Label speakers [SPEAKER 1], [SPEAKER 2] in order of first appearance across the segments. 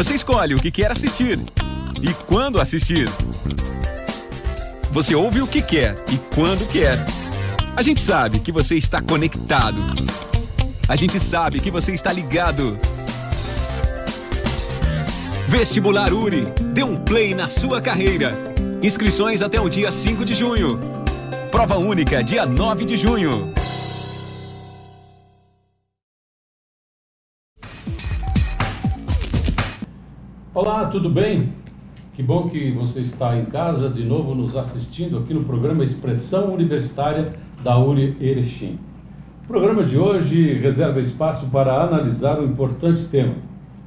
[SPEAKER 1] Você escolhe o que quer assistir e quando assistir. Você ouve o que quer e quando quer. A gente sabe que você está conectado. A gente sabe que você está ligado. Vestibular URI. Dê um play na sua carreira. Inscrições até o dia 5 de junho. Prova única dia 9 de junho.
[SPEAKER 2] Olá, tudo bem? Que bom que você está em casa de novo nos assistindo aqui no programa Expressão Universitária da URI Erechim. O programa de hoje reserva espaço para analisar um importante tema,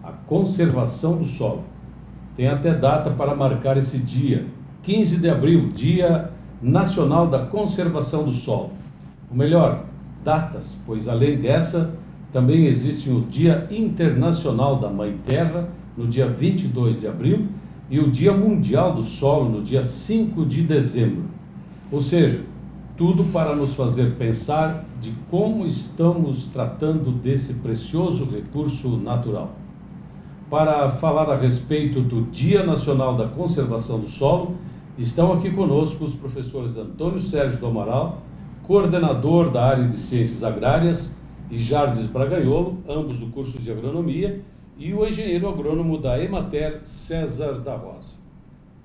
[SPEAKER 2] a conservação do solo. Tem até data para marcar esse dia, 15 de abril, Dia Nacional da Conservação do Solo. Ou melhor, datas, pois além dessa, também existe o Dia Internacional da Mãe Terra, no dia 22 de abril, e o Dia Mundial do Solo, no dia 5 de dezembro. Ou seja, tudo para nos fazer pensar de como estamos tratando desse precioso recurso natural. Para falar a respeito do Dia Nacional da Conservação do Solo, estão aqui conosco os professores Antônio Sérgio do Amaral, coordenador da área de Ciências Agrárias, e Jardes Bragaiolo, ambos do curso de Agronomia, e o engenheiro agrônomo da Emater, César da Rosa.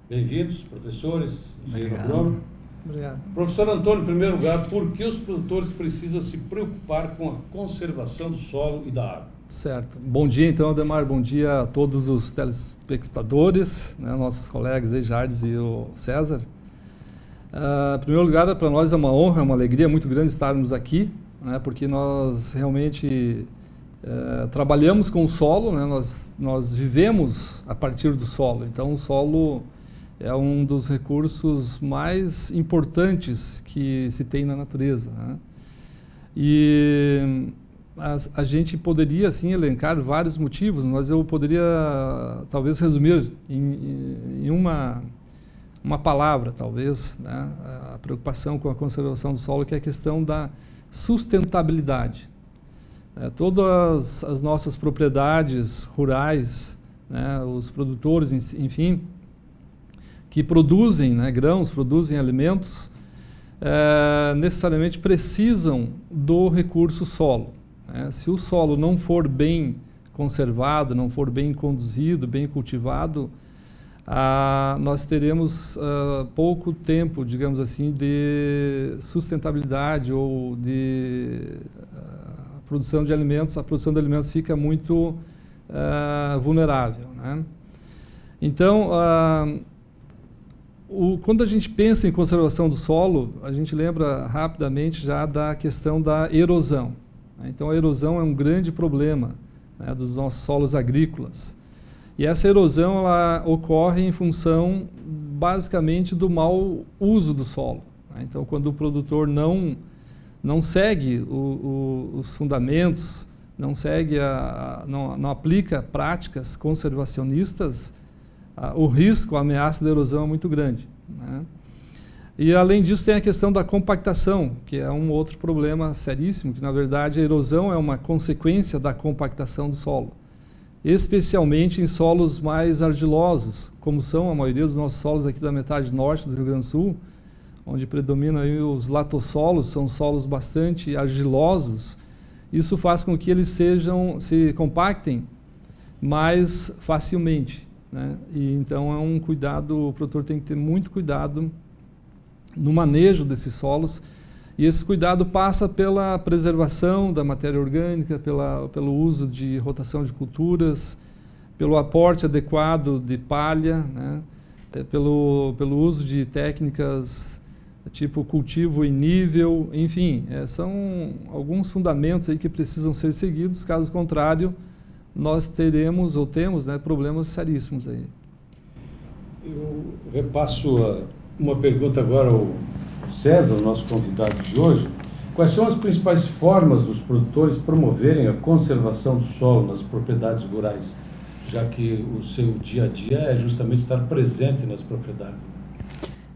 [SPEAKER 2] Bem-vindos, professores, engenheiro agrônomo.
[SPEAKER 3] Obrigado.
[SPEAKER 2] Professor Antônio, em primeiro lugar, por que os produtores precisam se preocupar com a conservação do solo e da água?
[SPEAKER 3] Certo. Bom dia, então, Ademar. Bom dia a todos os telespectadores, né, nossos colegas aí, Jardes e o César. Em primeiro lugar, para nós é uma honra, uma alegria muito grande estarmos aqui, né, porque nós realmente trabalhamos com o solo, né, nós vivemos a partir do solo. Então, o solo é um dos recursos mais importantes que se tem na natureza, né? E a gente poderia, assim, elencar vários motivos, mas eu poderia, talvez, resumir em uma palavra, talvez, né, a preocupação com a conservação do solo, que é a questão da sustentabilidade. Todas as nossas propriedades rurais, né, os produtores, enfim, que produzem, né, grãos, produzem alimentos, necessariamente precisam do recurso solo. Se o solo não for bem conservado, não for bem conduzido, bem cultivado, nós teremos pouco tempo, digamos assim, de sustentabilidade ou de produção de alimentos. A produção de alimentos fica muito vulnerável, né? Então, quando a gente pensa em conservação do solo, a gente lembra rapidamente já da questão da erosão, né? Então, a erosão é um grande problema, né, dos nossos solos agrícolas. E essa erosão ela ocorre em função, basicamente, do mau uso do solo, né? Então, quando o produtor não segue os fundamentos, não aplica práticas conservacionistas, o risco, a ameaça da erosão é muito grande, né? E, além disso, tem a questão da compactação, que é um outro problema seríssimo, que, na verdade, a erosão é uma consequência da compactação do solo, especialmente em solos mais argilosos, como são a maioria dos nossos solos aqui da metade norte do Rio Grande do Sul, onde predominam aí os latossolos, são solos bastante argilosos. Isso faz com que eles se compactem mais facilmente, né? E então é um cuidado, o produtor tem que ter muito cuidado no manejo desses solos, e esse cuidado passa pela preservação da matéria orgânica, pelo uso de rotação de culturas, pelo aporte adequado de palha, né? Pelo uso de técnicas tipo cultivo em nível, enfim, são alguns fundamentos aí que precisam ser seguidos. Caso contrário, nós teremos ou temos, né, problemas seríssimos aí.
[SPEAKER 2] Eu repasso uma pergunta agora ao César, o nosso convidado de hoje. Quais são as principais formas dos produtores promoverem a conservação do solo nas propriedades rurais, já que o seu dia a dia é justamente estar presente nas propriedades?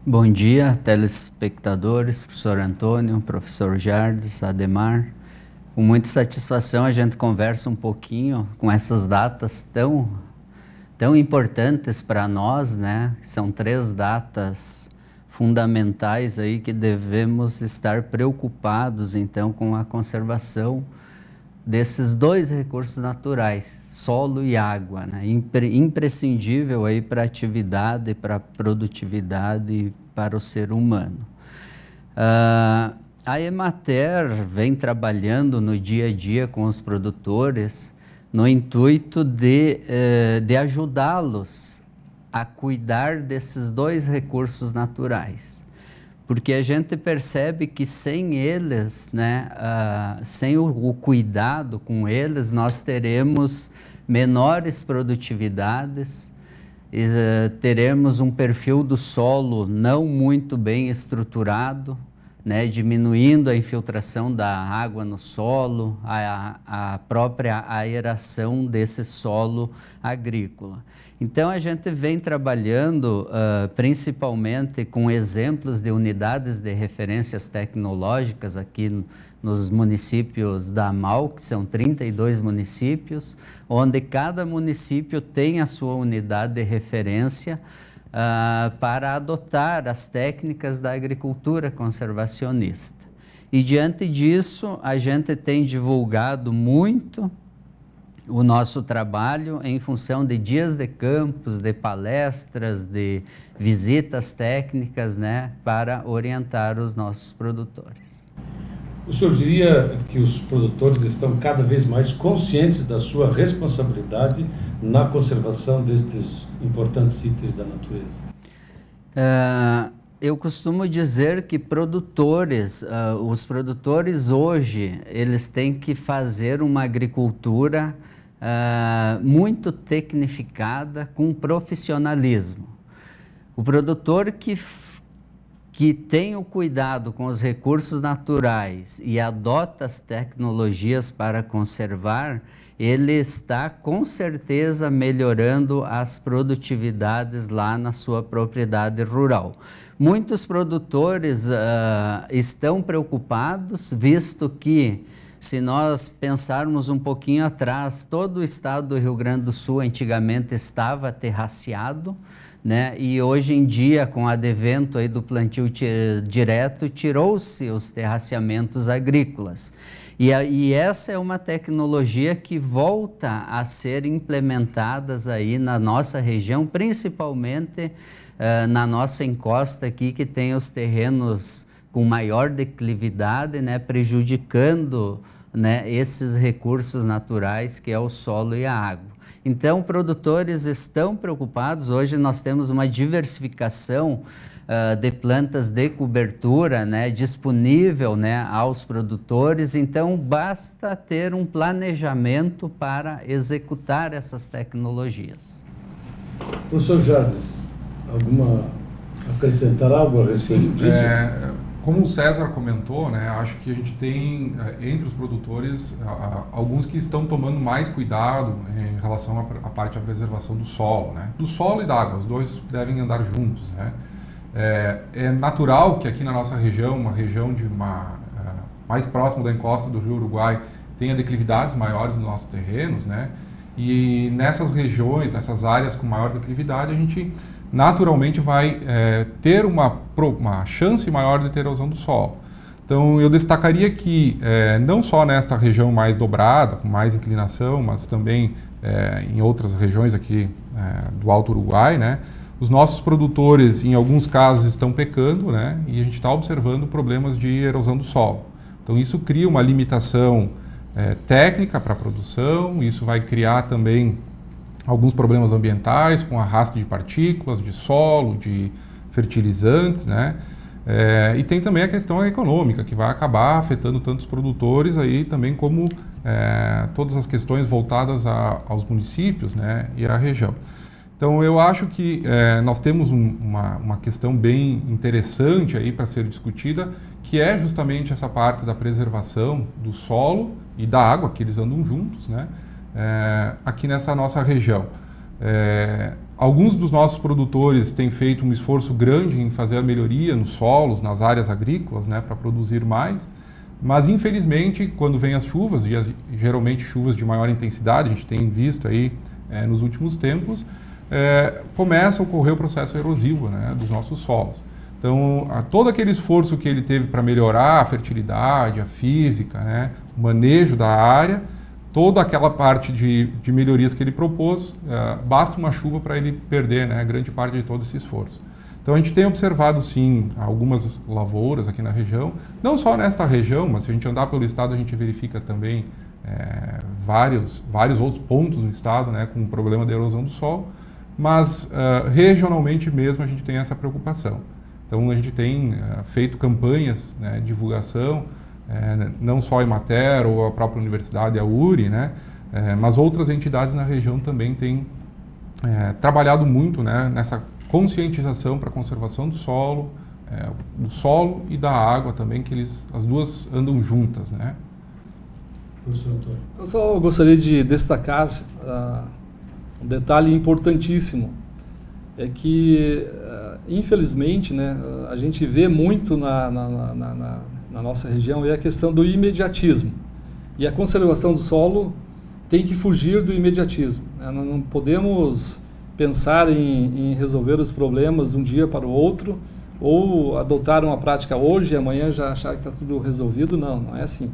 [SPEAKER 4] Bom dia, telespectadores, professor Antônio, professor Jardes, Ademar. Com muita satisfação a gente conversa um pouquinho com essas datas tão tão importantes para nós, né? São 3 datas fundamentais aí que devemos estar preocupados então com a conservação desses 2 recursos naturais, solo e água, né? Imprescindível aí para a atividade, para a produtividade e para o ser humano. A Emater vem trabalhando no dia a dia com os produtores no intuito de ajudá-los a cuidar desses 2 recursos naturais, porque a gente percebe que sem eles, né, sem o cuidado com eles, nós teremos menores produtividades, teremos um perfil do solo não muito bem estruturado, né, diminuindo a infiltração da água no solo, a própria aeração desse solo agrícola. Então a gente vem trabalhando principalmente com exemplos de unidades de referências tecnológicas aqui nos municípios da AMAL, que são 32 municípios, onde cada município tem a sua unidade de referência para adotar as técnicas da agricultura conservacionista. E diante disso, a gente tem divulgado muito o nosso trabalho em função de dias de campos, de palestras, de visitas técnicas, né, para orientar os nossos produtores.
[SPEAKER 2] O senhor diria que os produtores estão cada vez mais conscientes da sua responsabilidade na conservação destes importantes itens da natureza?
[SPEAKER 4] Eu costumo dizer que os produtores hoje, eles têm que fazer uma agricultura muito tecnificada, com profissionalismo. O produtor que tem o cuidado com os recursos naturais e adota as tecnologias para conservar, ele está com certeza melhorando as produtividades lá na sua propriedade rural. Muitos produtores estão preocupados, visto que, se nós pensarmos um pouquinho atrás, todo o estado do Rio Grande do Sul antigamente estava terraceado, né? E hoje em dia, com o advento aí do plantio direto, tirou-se os terraceamentos agrícolas. E essa é uma tecnologia que volta a ser implementada aí na nossa região, principalmente na nossa encosta aqui, que tem os terrenos com maior declividade, né, prejudicando, né, esses recursos naturais que é o solo e a água. Então, produtores estão preocupados. Hoje nós temos uma diversificação de plantas de cobertura, né, disponível, né, aos produtores. Então, basta ter um planejamento para executar essas tecnologias.
[SPEAKER 2] Professor Jardes, acrescentar algo a respeito disso?
[SPEAKER 5] Como o César comentou, né, acho que a gente tem entre os produtores alguns que estão tomando mais cuidado em relação à parte da preservação do solo, né? Do solo e da água, os dois devem andar juntos, né? É natural que aqui na nossa região, uma região mais próxima da encosta do Rio Uruguai, tenha declividades maiores nos nossos terrenos, né? E nessas regiões, nessas áreas com maior declividade, a gente naturalmente vai ter uma chance maior de ter erosão do solo. Então, eu destacaria que não só nesta região mais dobrada, com mais inclinação, mas também em outras regiões aqui do Alto Uruguai, né, os nossos produtores, em alguns casos, estão pecando, né, e a gente está observando problemas de erosão do solo. Então, isso cria uma limitação técnica para a produção, isso vai criar também alguns problemas ambientais, com arrasto de partículas, de solo, de fertilizantes, né? E tem também a questão econômica, que vai acabar afetando tanto os produtores aí também como todas as questões voltadas aos municípios, né, e à região. Então eu acho que nós temos uma questão bem interessante aí para ser discutida, que é justamente essa parte da preservação do solo e da água, que eles andam juntos, né? Aqui nessa nossa região. Alguns dos nossos produtores têm feito um esforço grande em fazer a melhoria nos solos, nas áreas agrícolas, né, para produzir mais, mas infelizmente quando vem as chuvas, e geralmente chuvas de maior intensidade, a gente tem visto aí nos últimos tempos, começa a ocorrer o processo erosivo, né, dos nossos solos. Então, todo aquele esforço que ele teve para melhorar a fertilidade, a física, né, o manejo da área, toda aquela parte de melhorias que ele propôs, basta uma chuva para ele perder, né, grande parte de todo esse esforço. Então, a gente tem observado, sim, algumas lavouras aqui na região, não só nesta região, mas se a gente andar pelo estado, a gente verifica também vários outros pontos no estado, né, com o problema da erosão do solo, mas regionalmente mesmo a gente tem essa preocupação. Então, a gente tem feito campanhas, né, de divulgação, não só a Emater ou a própria universidade, a URI, né, mas outras entidades na região também têm trabalhado muito, né, nessa conscientização para a conservação do solo e da água também, que as duas andam juntas, né?
[SPEAKER 2] Professor Antônio.
[SPEAKER 3] Eu só gostaria de destacar um detalhe importantíssimo, é que, infelizmente, né, a gente vê muito na nossa região é a questão do imediatismo. E a conservação do solo tem que fugir do imediatismo. Não podemos pensar em resolver os problemas de um dia para o outro, ou adotar uma prática hoje e amanhã já achar que está tudo resolvido. Não é assim.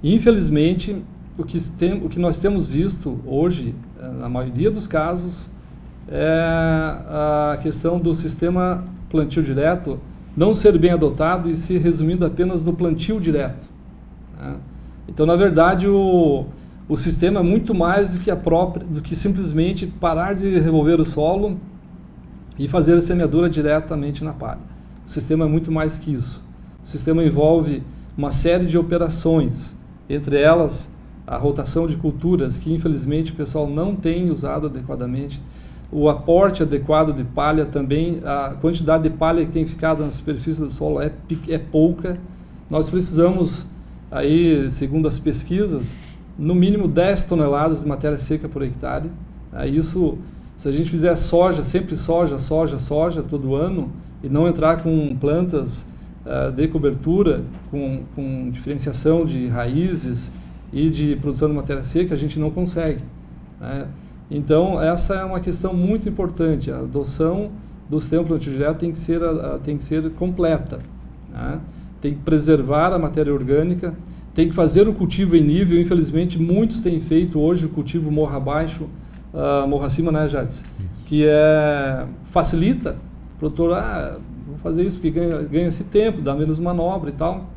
[SPEAKER 3] Infelizmente, o que nós temos visto hoje, na maioria dos casos, é a questão do sistema plantio direto não ser bem adotado e se resumindo apenas no plantio direto, né? Então, na verdade, o sistema é muito mais do que simplesmente parar de revolver o solo e fazer a semeadura diretamente na palha. O sistema é muito mais que isso. O sistema envolve uma série de operações, entre elas a rotação de culturas, que infelizmente o pessoal não tem usado adequadamente, o aporte adequado de palha também, a quantidade de palha que tem ficado na superfície do solo é pouca. Nós precisamos, aí, segundo as pesquisas, no mínimo 10 toneladas de matéria seca por hectare. Isso, se a gente fizer sempre soja todo ano, e não entrar com plantas de cobertura, com diferenciação de raízes e de produção de matéria seca, a gente não consegue, né? Então, essa é uma questão muito importante. A adoção do sistema plantio direto tem que ser completa, né? Tem que preservar a matéria orgânica, tem que fazer o cultivo em nível. Infelizmente, muitos têm feito hoje o cultivo morro abaixo, morro acima, né, Jardes? Que facilita o produtor, vou fazer isso porque ganha-se tempo, dá menos manobra e tal.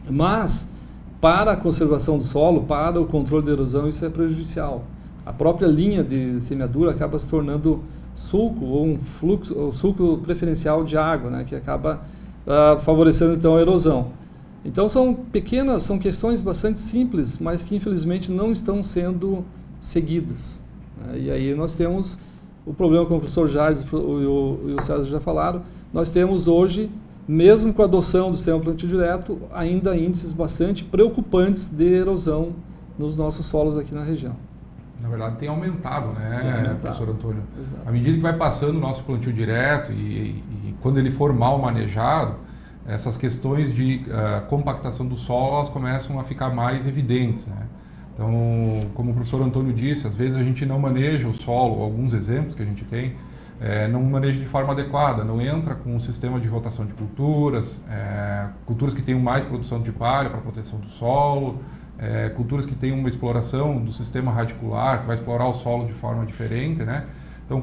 [SPEAKER 3] Mas, para a conservação do solo, para o controle da erosão, isso é prejudicial. A própria linha de semeadura acaba se tornando sulco, ou um fluxo, ou sulco preferencial de água, né, que acaba favorecendo então a erosão. Então são questões bastante simples, mas que infelizmente não estão sendo seguidas, né? E aí nós temos o problema, como o professor Jardes e o César já falaram, nós temos hoje, mesmo com a adoção do sistema plantio direto, ainda índices bastante preocupantes de erosão nos nossos solos aqui na região.
[SPEAKER 5] Na verdade, tem aumentado, né, professor Antônio?
[SPEAKER 3] Exato.
[SPEAKER 5] À medida que vai passando o nosso plantio direto e quando ele for mal manejado, essas questões de compactação do solo, elas começam a ficar mais evidentes, né? Então, como o professor Antônio disse, às vezes a gente não maneja o solo, alguns exemplos que a gente tem, não maneja de forma adequada, não entra com um sistema de rotação de culturas, culturas que tenham mais produção de palha para proteção do solo, culturas que tenham uma exploração do sistema radicular, que vai explorar o solo de forma diferente, né? Então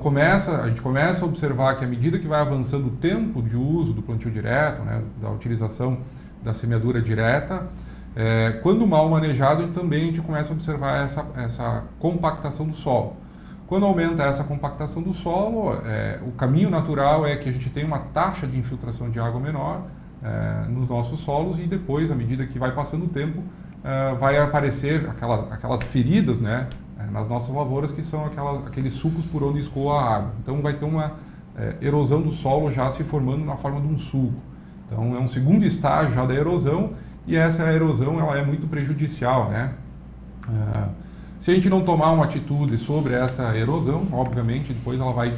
[SPEAKER 5] a gente começa a observar que à medida que vai avançando o tempo de uso do plantio direto, né, da utilização da semeadura direta, quando mal manejado, também a gente começa a observar essa compactação do solo. Quando aumenta essa compactação do solo, o caminho natural é que a gente tenha uma taxa de infiltração de água menor nos nossos solos, e depois, à medida que vai passando o tempo, vai aparecer aquelas feridas, né, nas nossas lavouras, que são aqueles sulcos por onde escoa a água. Então vai ter uma erosão do solo já se formando na forma de um sulco. Então é um segundo estágio já da erosão, e essa erosão ela é muito prejudicial, né? Se a gente não tomar uma atitude sobre essa erosão, obviamente depois ela vai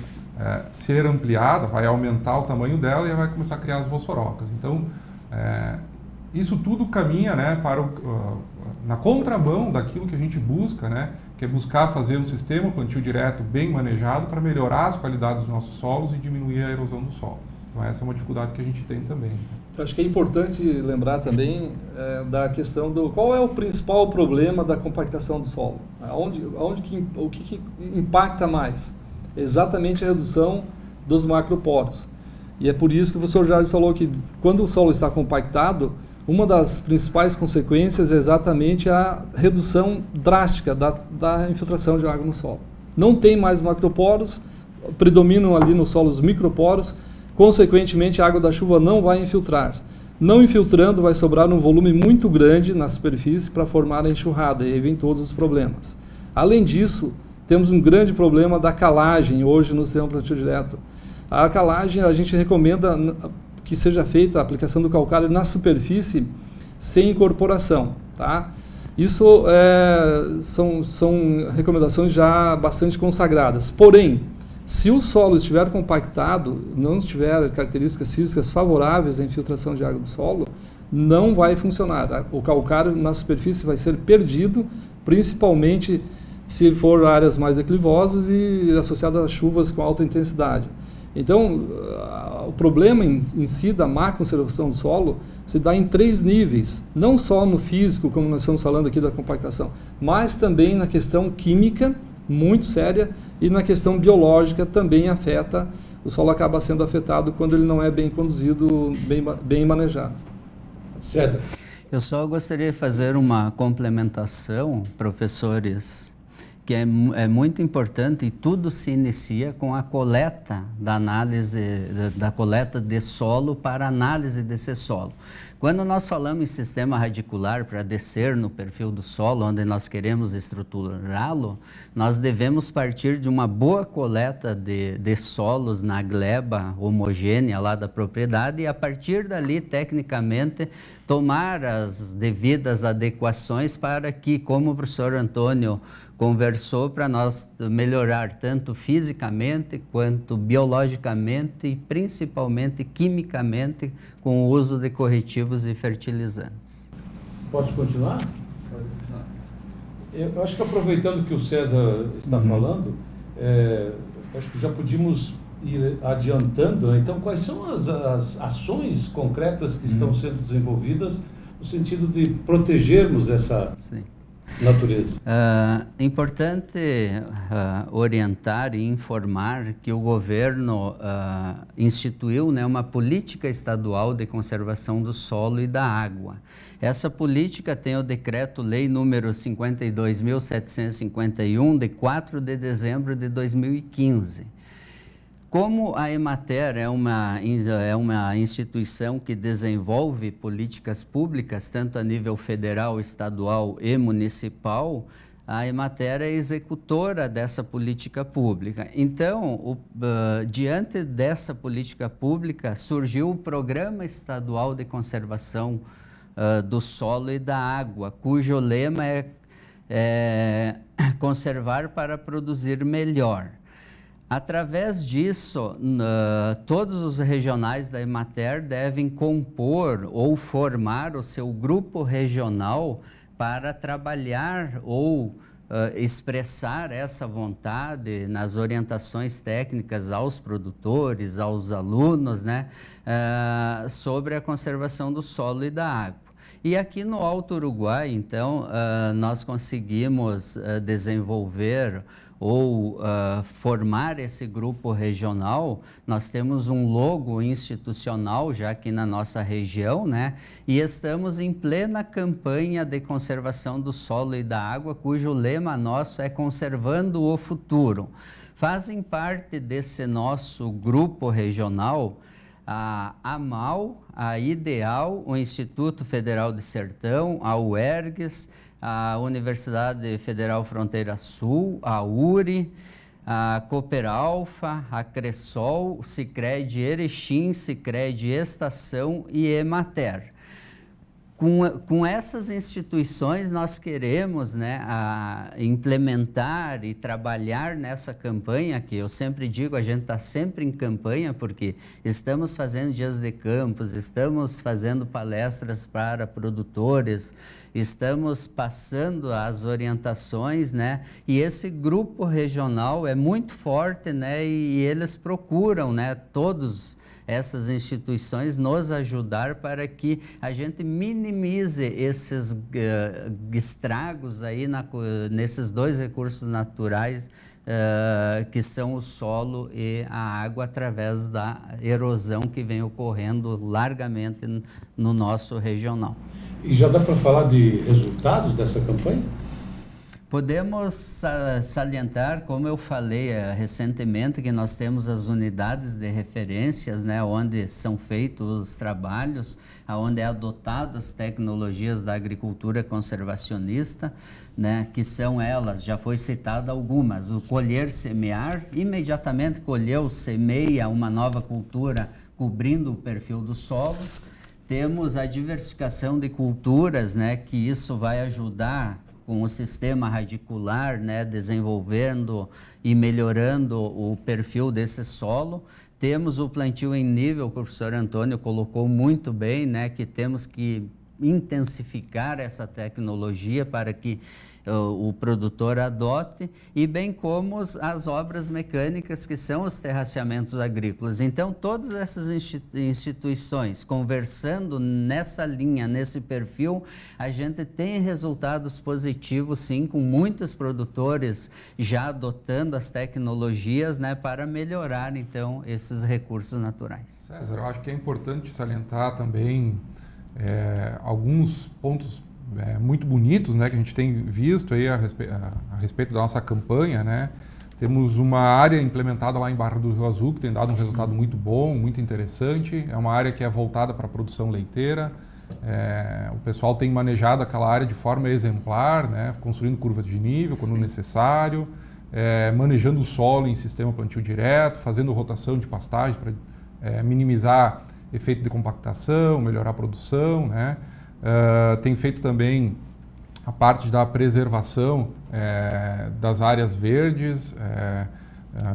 [SPEAKER 5] ser ampliada, vai aumentar o tamanho dela e vai começar a criar as fosforocas. Então isso tudo caminha, né, para na contramão daquilo que a gente busca, né, que é buscar fazer um sistema plantio direto bem manejado para melhorar as qualidades dos nossos solos e diminuir a erosão do solo. Então essa é uma dificuldade que a gente tem também.
[SPEAKER 3] Eu acho que é importante lembrar também da questão do qual é o principal problema da compactação do solo. O que impacta mais? Exatamente a redução dos macroporos. E é por isso que o professor Jardim falou que quando o solo está compactado, uma das principais consequências é exatamente a redução drástica da infiltração de água no solo. Não tem mais macroporos, predominam ali nos solos microporos, consequentemente a água da chuva não vai infiltrar. Não infiltrando, vai sobrar um volume muito grande na superfície para formar a enxurrada, e aí vem todos os problemas. Além disso, temos um grande problema da calagem hoje no sistema plantio direto. A calagem, a gente recomenda que seja feita a aplicação do calcário na superfície sem incorporação, tá? Isso são recomendações já bastante consagradas. Porém, se o solo estiver compactado, não tiver características físicas favoráveis à infiltração de água do solo, não vai funcionar. O calcário na superfície vai ser perdido, principalmente se for áreas mais declivosas e associadas a chuvas com alta intensidade. Então, o problema em si da má conservação do solo se dá em 3 níveis, não só no físico, como nós estamos falando aqui da compactação, mas também na questão química, muito séria, e na questão biológica também afeta, o solo acaba sendo afetado quando ele não é bem conduzido, bem manejado.
[SPEAKER 2] César.
[SPEAKER 4] Eu só gostaria de fazer uma complementação, professores, que é muito importante, e tudo se inicia com a coleta da análise, da coleta de solo para análise desse solo. Quando nós falamos em sistema radicular para descer no perfil do solo, onde nós queremos estruturá-lo, nós devemos partir de uma boa coleta de solos na gleba homogênea lá da propriedade e a partir dali, tecnicamente, tomar as devidas adequações para que, como o professor Antônio conversou, para nós melhorar tanto fisicamente quanto biologicamente e principalmente quimicamente com o uso de corretivos e fertilizantes.
[SPEAKER 2] Posso continuar? Pode continuar. Eu acho que aproveitando que o César está falando, acho que já podíamos ir adiantando, então quais são as ações concretas que estão sendo desenvolvidas no sentido de protegermos essa natureza?
[SPEAKER 4] É importante orientar e informar que o governo instituiu, né, uma política estadual de conservação do solo e da água. Essa política tem o decreto-lei número 52.751, de 4 de dezembro de 2015. Como a Emater é uma instituição que desenvolve políticas públicas, tanto a nível federal, estadual e municipal, a Emater é executora dessa política pública. Então, diante dessa política pública, surgiu o Programa Estadual de Conservação do Solo e da Água, cujo lema é conservar para produzir melhor. Através disso, todos os regionais da Emater devem compor ou formar o seu grupo regional para trabalhar ou expressar essa vontade nas orientações técnicas aos produtores, aos alunos, né, sobre a conservação do solo e da água. E aqui no Alto Uruguai, então, nós conseguimos desenvolver ou formar esse grupo regional. Nós temos um logo institucional já aqui na nossa região, né? E estamos em plena campanha de conservação do solo e da água, cujo lema nosso é Conservando o Futuro. Fazem parte desse nosso grupo regional a AMAL, a IDEAL, o Instituto Federal de Sertão, a UERGS, a Universidade Federal Fronteira Sul, a URI, a Cooperalfa, a Cressol, o Sicredi Erechim, Sicredi Estação e Emater. Com essas instituições, nós queremos, né, implementar e trabalhar nessa campanha, que eu sempre digo, a gente está sempre em campanha, porque estamos fazendo dias de campos, estamos fazendo palestras para produtores, estamos passando as orientações, né, e esse grupo regional é muito forte, né, e eles procuram, né, todos essas instituições nos ajudar para que a gente minimize esses estragos aí nesses dois recursos naturais que são o solo e a água através da erosão que vem ocorrendo largamente no nosso regional.
[SPEAKER 2] E já dá para falar de resultados dessa campanha?
[SPEAKER 4] Podemos salientar, como eu falei recentemente, que nós temos as unidades de referências, né, onde são feitos os trabalhos, onde é adotadas tecnologias da agricultura conservacionista, né, que são elas, já foi citada algumas, o colher, semear, imediatamente colheu, semeia uma nova cultura cobrindo o perfil do solo. Temos a diversificação de culturas, né, que isso vai ajudar com o sistema radicular, né, desenvolvendo e melhorando o perfil desse solo. Temos o plantio em nível, que o professor Antônio colocou muito bem, né, que temos que intensificar essa tecnologia para que o produtor adote, e bem como as obras mecânicas, que são os terraceamentos agrícolas. Então, todas essas instituições, conversando nessa linha, nesse perfil, a gente tem resultados positivos, sim, com muitos produtores já adotando as tecnologias, né, para melhorar, então, esses recursos naturais.
[SPEAKER 5] César, eu acho que é importante salientar também alguns pontos muito bonitos, né, que a gente tem visto aí a respeito da nossa campanha, né. Temos uma área implementada lá em Barra do Rio Azul que tem dado um resultado muito bom, muito interessante. É uma área que é voltada para a produção leiteira. O pessoal tem manejado aquela área de forma exemplar, né, construindo curvas de nível quando necessário, manejando o solo em sistema plantio direto, fazendo rotação de pastagem para minimizar efeito de compactação, melhorar a produção, né. Tem feito também a parte da preservação das áreas verdes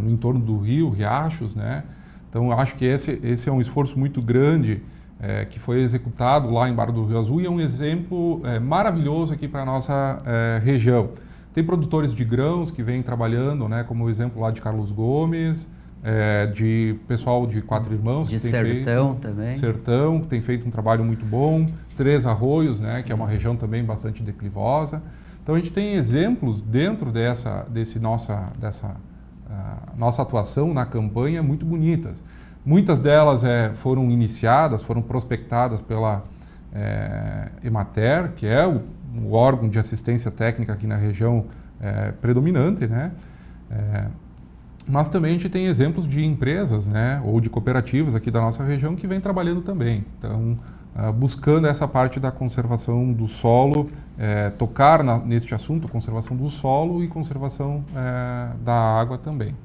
[SPEAKER 5] no entorno do rio, riachos, né? Então, acho que esse é um esforço muito grande que foi executado lá em Barra do Rio Azul e é um exemplo maravilhoso aqui para a nossa região. Tem produtores de grãos que vêm trabalhando, né, como o exemplo lá de Carlos Gomes, de pessoal de Quatro Irmãos,
[SPEAKER 4] de
[SPEAKER 5] que tem
[SPEAKER 4] Sertão
[SPEAKER 5] feito,
[SPEAKER 4] também.
[SPEAKER 5] Sertão, que tem feito um trabalho muito bom, Três Arroios, né, que é uma região também bastante declivosa. Então a gente tem exemplos dentro dessa nossa atuação na campanha muito bonitas. Muitas delas foram iniciadas, foram prospectadas pela Emater, que é o órgão de assistência técnica aqui na região predominante, né? Mas também a gente tem exemplos de empresas, né, ou de cooperativas aqui da nossa região que vêm trabalhando também. Então, buscando essa parte da conservação do solo, tocar neste assunto, conservação do solo e conservação da água também.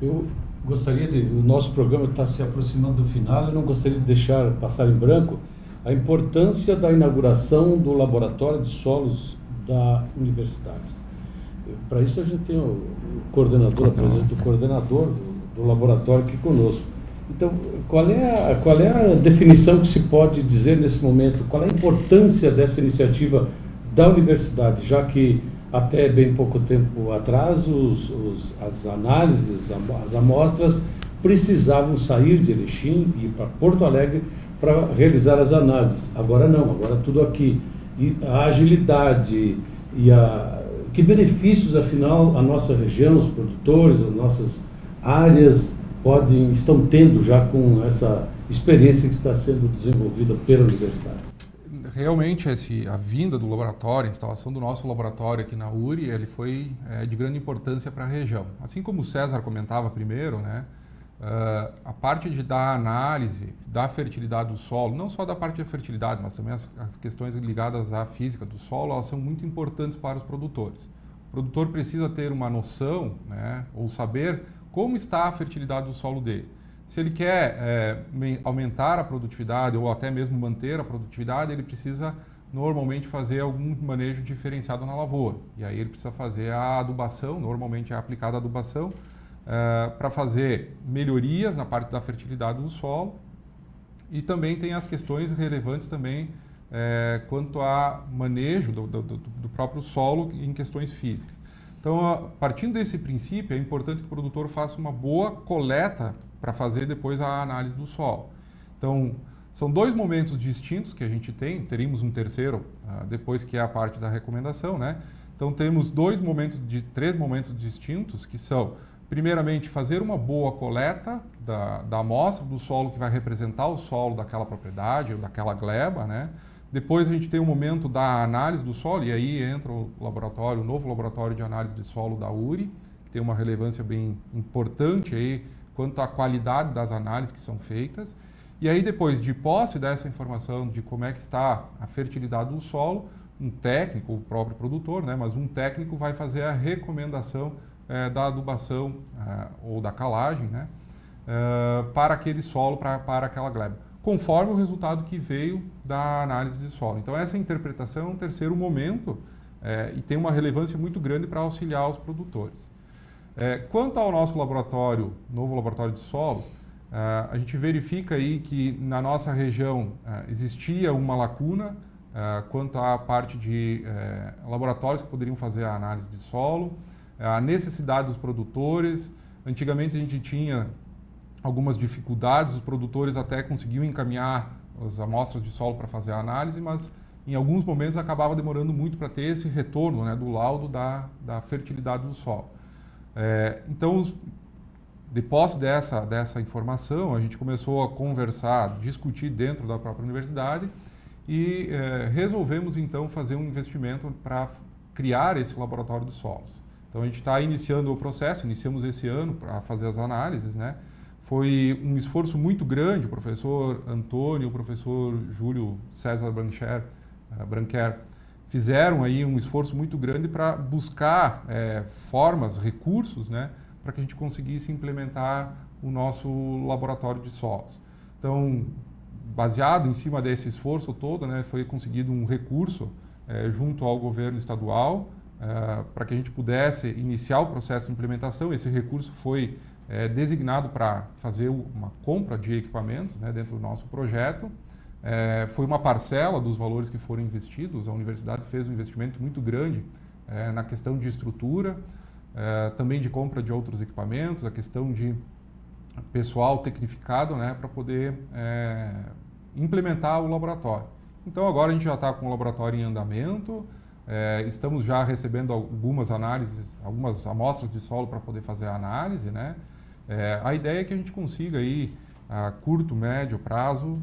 [SPEAKER 2] Eu gostaria o nosso programa está se aproximando do final, eu não gostaria de deixar passar em branco a importância da inauguração do laboratório de solos da universidade. Para isso a gente tem o coordenador, a presença do coordenador do laboratório aqui conosco. Então, qual é a definição que se pode dizer nesse momento? Qual é a importância dessa iniciativa da universidade, já que até bem pouco tempo atrás as análises, as amostras precisavam sair de Erechim e ir para Porto Alegre para realizar as análises. Agora não, agora tudo aqui. E a agilidade e que benefícios, afinal, a nossa região, os produtores, as nossas áreas estão tendo já com essa experiência que está sendo desenvolvida pela universidade?
[SPEAKER 5] Realmente, a vinda do laboratório, a instalação do nosso laboratório aqui na URI, ele foi de grande importância para a região. Assim como o César comentava primeiro, né, a parte da análise da fertilidade do solo, não só da parte da fertilidade, mas também as questões ligadas à física do solo, elas são muito importantes para os produtores. O produtor precisa ter uma noção, né, ou saber como está a fertilidade do solo dele. Se ele quer aumentar a produtividade ou até mesmo manter a produtividade, ele precisa normalmente fazer algum manejo diferenciado na lavoura. E aí ele precisa fazer a adubação, normalmente é aplicada a adubação, para fazer melhorias na parte da fertilidade do solo. E também tem as questões relevantes também quanto a manejo do próprio solo em questões físicas. Então, partindo desse princípio, é importante que o produtor faça uma boa coleta para fazer depois a análise do solo. Então, são 2 momentos distintos que a gente tem, teríamos um terceiro depois, que é a parte da recomendação, né? Então, temos 3 momentos distintos, que são, primeiramente, fazer uma boa coleta da amostra do solo que vai representar o solo daquela propriedade ou daquela gleba, né? Depois a gente tem o momento da análise do solo, e aí entra o novo laboratório de análise de solo da URI, que tem uma relevância bem importante aí quanto à qualidade das análises que são feitas. E aí depois, de posse dessa informação de como é que está a fertilidade do solo, um técnico, o próprio produtor, né, mas um técnico vai fazer a recomendação da adubação ou da calagem, né, para aquele solo, para aquela gleba, conforme o resultado que veio da análise de solo. Então, essa interpretação é um terceiro momento e tem uma relevância muito grande para auxiliar os produtores. Quanto ao nosso laboratório, novo laboratório de solos, a gente verifica aí que na nossa região existia uma lacuna quanto à parte de laboratórios que poderiam fazer a análise de solo, a necessidade dos produtores. Antigamente a gente tinha algumas dificuldades, os produtores até conseguiam encaminhar as amostras de solo para fazer a análise, mas em alguns momentos acabava demorando muito para ter esse retorno, né, do laudo da fertilidade do solo. Então, de posse dessa informação, a gente começou a conversar, discutir dentro da própria universidade e resolvemos então fazer um investimento para criar esse laboratório de solos. Então a gente está iniciando o processo, iniciamos esse ano para fazer as análises, né? Foi um esforço muito grande, o professor Antônio e o professor Júlio César Branquer fizeram aí um esforço muito grande para buscar formas, recursos, né, para que a gente conseguisse implementar o nosso laboratório de solos. Então, baseado em cima desse esforço todo, né, foi conseguido um recurso junto ao governo estadual para que a gente pudesse iniciar o processo de implementação. Esse recurso foi designado para fazer uma compra de equipamentos, né, dentro do nosso projeto. Foi uma parcela dos valores que foram investidos. A universidade fez um investimento muito grande na questão de estrutura, também de compra de outros equipamentos, a questão de pessoal tecnificado, né, para poder implementar o laboratório. Então agora a gente já está com o laboratório em andamento, estamos já recebendo algumas análises, algumas amostras de solo para poder fazer a análise, né? A ideia é que a gente consiga aí, a curto, médio prazo,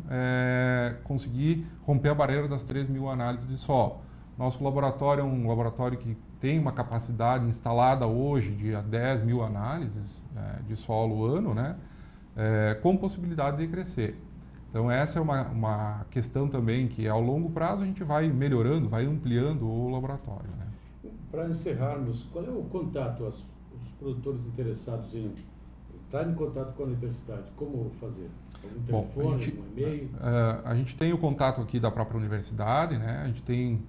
[SPEAKER 5] conseguir romper a barreira das 3.000 análises de solo. Nosso laboratório é um laboratório que tem uma capacidade instalada hoje de 10.000 análises de solo ano, né? Com possibilidade de crescer. Então essa é uma questão também que ao longo prazo a gente vai melhorando, vai ampliando o laboratório, né?
[SPEAKER 2] Para encerrarmos, qual é o contato, os produtores interessados em entrar em contato com a universidade, como fazer? Algum telefone, um e-mail?
[SPEAKER 5] A gente tem o contato aqui da própria universidade, né? A gente tem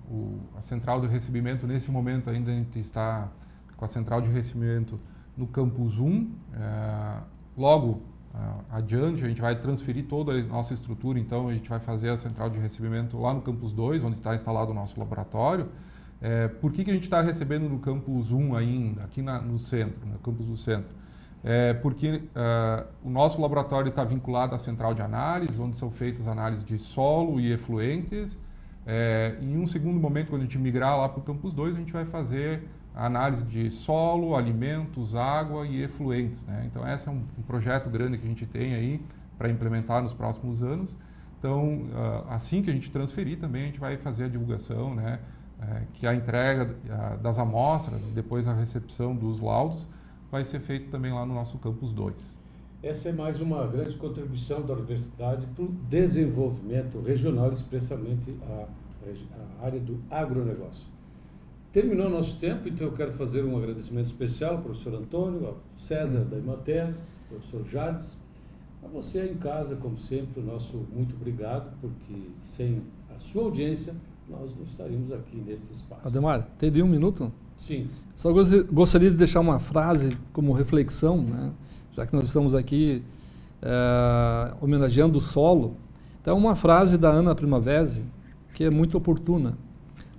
[SPEAKER 5] a central de recebimento. Nesse momento ainda a gente está com a central de recebimento no Campus 1. Logo adiante a gente vai transferir toda a nossa estrutura, então a gente vai fazer a central de recebimento lá no Campus 2, onde está instalado o nosso laboratório. Por que a gente está recebendo no Campus 1 ainda, aqui no centro, no Campus do Centro? Porque o nosso laboratório está vinculado à central de análise, onde são feitas análises de solo e efluentes. Em um segundo momento, quando a gente migrar lá para o Campus 2, a gente vai fazer a análise de solo, alimentos, água e efluentes, né? Então, esse é um projeto grande que a gente tem aí para implementar nos próximos anos. Então, assim que a gente transferir também, a gente vai fazer a divulgação, né? Que a entrega das amostras e depois a recepção dos laudos vai ser feito também lá no nosso Campus 2.
[SPEAKER 2] Essa é mais uma grande contribuição da universidade para o desenvolvimento regional, especialmente a área do agronegócio. Terminou nosso tempo, então eu quero fazer um agradecimento especial ao professor Antônio, ao César da Emater, ao professor Jades, a você em casa, como sempre, o nosso muito obrigado, porque sem a sua audiência nós não estaríamos aqui neste espaço.
[SPEAKER 3] Ademar, teria um minuto?
[SPEAKER 2] Sim.
[SPEAKER 3] Só gostaria de deixar uma frase como reflexão, né? Já que nós estamos aqui homenageando o solo. Então, uma frase da Ana Primavesi, que é muito oportuna.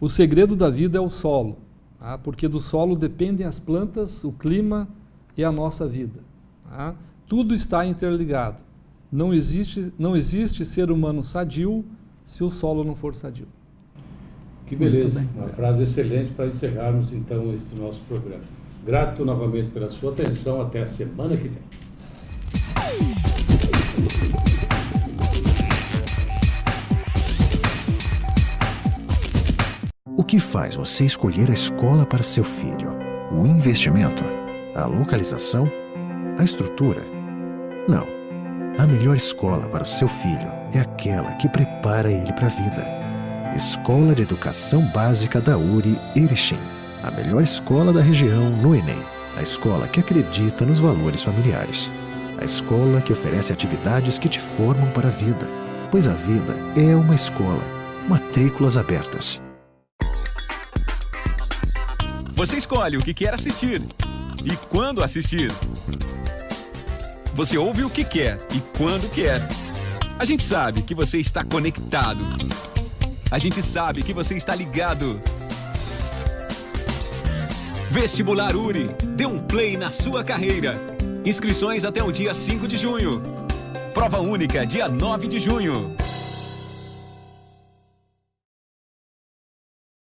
[SPEAKER 3] O segredo da vida é o solo, tá? Porque do solo dependem as plantas, o clima e a nossa vida. Tá? Tudo está interligado. Não existe ser humano sadio se o solo não for sadio.
[SPEAKER 2] Que beleza, uma frase excelente para encerrarmos então este nosso programa. Grato novamente pela sua atenção, até a semana que vem.
[SPEAKER 6] O que faz você escolher a escola para seu filho? O investimento? A localização? A estrutura? Não. A melhor escola para o seu filho é aquela que prepara ele para a vida. Escola de Educação Básica da URI Erechim. A melhor escola da região no Enem. A escola que acredita nos valores familiares. A escola que oferece atividades que te formam para a vida. Pois a vida é uma escola. Matrículas abertas.
[SPEAKER 1] Você escolhe o que quer assistir e quando assistir. Você ouve o que quer e quando quer. A gente sabe que você está conectado. A gente sabe que você está ligado. Vestibular URI. Dê um play na sua carreira. Inscrições até o dia 5 de junho. Prova única dia 9 de junho.